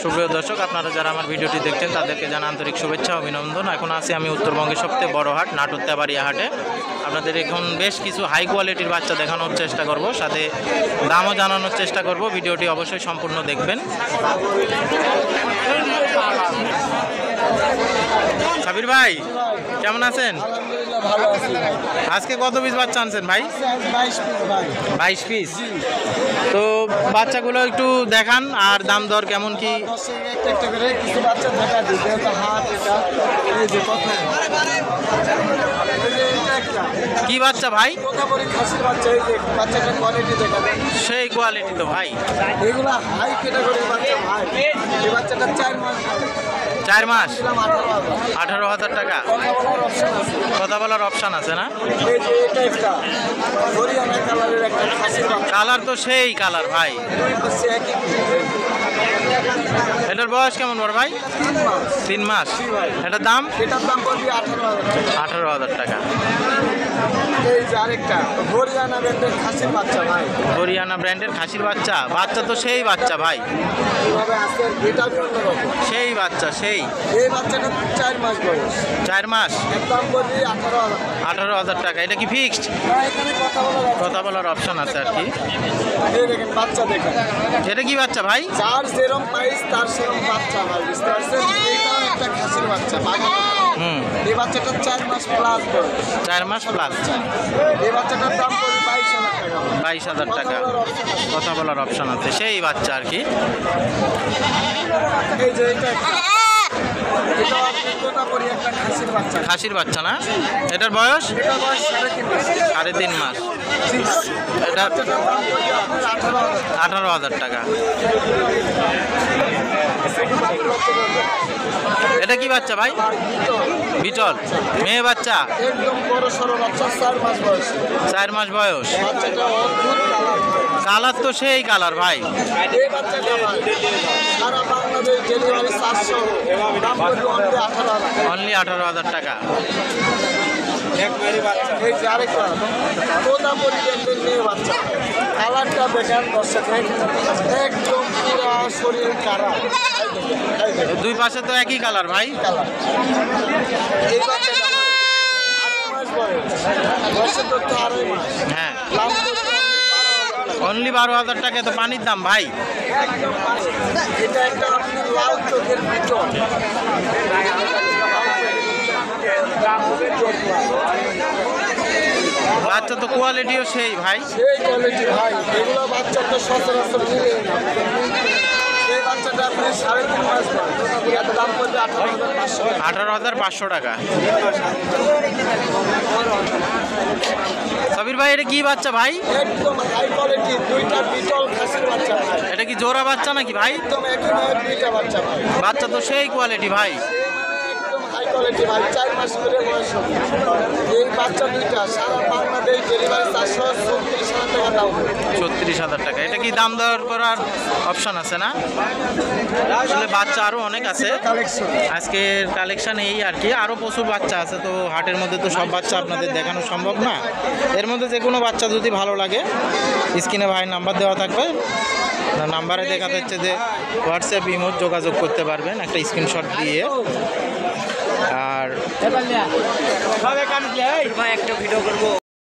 সুপ্রিয় দর্শক, আপনারা যারা আমার ভিডিওটি দেখছেন তাদেরকে জানা আন্তরিক শুভেচ্ছা অভিনন্দন। এখন আছি আমি উত্তরবঙ্গের সবচেয়ে বড় হাট নাটোর তেবাড়িয়া হাটে। আপনাদের এখন বেশ কিছু হাই কোয়ালিটির বাচ্চা দেখানোর চেষ্টা করব, সাথে দামও জানানোর চেষ্টা করব। ভিডিওটি অবশ্যই সম্পূর্ণ দেখবেন। সাবির ভাই, কেমন আছেন? আজকে কত পিস বাচ্চা আনছেন ভাই? 22 পিস। তো বাচ্চাগুলো একটু দেখান আর দাম দর কেমন কি? কি বাচ্চা ভাই? সেই কোয়ালিটি তো ভাই। এগুলা হাই ক্যাটাগরির বাচ্চা ভাই। এই বাচ্চাটা 4 মাস 4 মাস 18,000 টাকা। কথা বলার অপশান আছে না? এই যে এটা একটা হরিয়ানা কালারের একটা খাসির বাচ্চা। কালার তো সেই কালার ভাই। দুই পাশে একই এটার বয়স কেমন বড় ভাই? 3 মাস। এটার দাম? এটার দাম পড়বে 18,000 টাকা। এই যে আরেকটা হরিয়ানা ব্র্যান্ডের খাসির বাচ্চা ভাই। হরিয়ানা ব্র্যান্ডের খাসির বাচ্চা। বাচ্চা তো সেই বাচ্চা ভাই। এইভাবে আছে, এটা অন্যরকম। সেই বাচ্চা সেই। এই বাচ্চাটা 4 মাস বয়স। 4 মাস এর দাম পড়বে 18,000। 18,000 টাকা। এটা কি ফিক্সড? এখানে কথা বলার অপশন আছে আর কি। এই দেখেন বাচ্চা দেখেন। এটা কি বাচ্চা ভাই? যার যেরকম প্রাইস তার সেরকম বাচ্চা ভাই, বুঝতে পারছেন? এইটাও একটা খাসির বাচ্চা বাগান। এই বাচ্চাটা 4 মাস প্লাস বয়স। 4 মাস প্লাস। এই বাচ্চাটার দাম পড়বে 22,000 টাকা। 22,000 টাকা। কথা বলার অপশন আছে, সেই বাচ্চা আর কি। এই যে এটা এটাও আপনি তোতাপুরি একটা খাসির বাচ্চা। খাসির বাচ্চা না? এটার বয়স? এটা বয়স 3.5 মাস। এটা বাচ্চাটার দাম পড়বে আপনার 18,000। 18,000 টাকা। এটা কি বাচ্চা ভাই? বিটল মেয়ে বাচ্চা। একদম বড় সড়ো বাচ্চা, 4 মাস বয়স। 4 মাস বয়স। বাচ্চাটা অদ্ভুত কালার। কালার তো সেই কালার ভাই। এই বাচ্চাটা ভাই সারা বাংলাদেশ ডেলিভারি 400, দাম পড়বে অনলি 18,000 টাকা। এই যে আরেকটা তোতাপুরি ব্র্যান্ডের মেয়ে বাচ্চা। কালারটা দেখেন দর্শক, একদম পুরো শরীর কারা। দুই পাশে তো একই কালার ভাই। কালার। এই বাচ্চাটা 8 মাস বয়স। বয়সে তো 2.5 মাস। হ্যাঁ, দাম পড়বে অনলি 12,000 টাকা। তো পানির দাম ভাই। একদম পানি। এটা একটা আপনি লাল চোখের বিটল। বাচ্চা তো কোয়ালিটিও সেই ভাই। সেই কোয়ালিটি ভাই, এগুলো বাচ্চা তো সচরাচর মিলে না। এই বাচ্চাটা আপনি 3.5 মাস বয়স। এত দাম পড়বে 18,500। 18,500 টাকা। সাবির ভাই, এটা কি বাচ্চা ভাই? একদম হাই কোয়ালিটি দুইটা বিটল খাসির বাচ্চা ভাই। এটা কি জোড়া বাচ্চা নাকি ভাই? একদম একই মায়ের দুইটা বাচ্চা ভাই। বাচ্চা তো সেই কোয়ালিটি ভাই। একদম হাই কোয়ালিটি ভাই, 4 মাস করে বয়স হবে। এই বাচ্চা দুইটা সারা বাংলাদেশ ডেলিভারি 434,000 টাকা দাম। 36,000 টাকা। এটা কি দাম দর করার অপশন আছে না? আসলে বাচ্চা আরও অনেক আছে। কালেকশন আজকের কালেকশন এই আর কি। আরও প্রচুর বাচ্চা আছে, তো হাটের মধ্যে তো সব বাচ্চা আপনাদের দেখানো সম্ভব না। এর মধ্যে যে কোনো বাচ্চা যদি ভালো লাগে, স্ক্রিনে ভাইয়ের নাম্বার দেওয়া থাকবে। নাম্বারে দেখা যাচ্ছে যে হোয়াটসঅ্যাপ ইমো যোগাযোগ করতে পারবেন একটা স্ক্রিনশট দিয়ে। আর একটা ভিডিও করবো।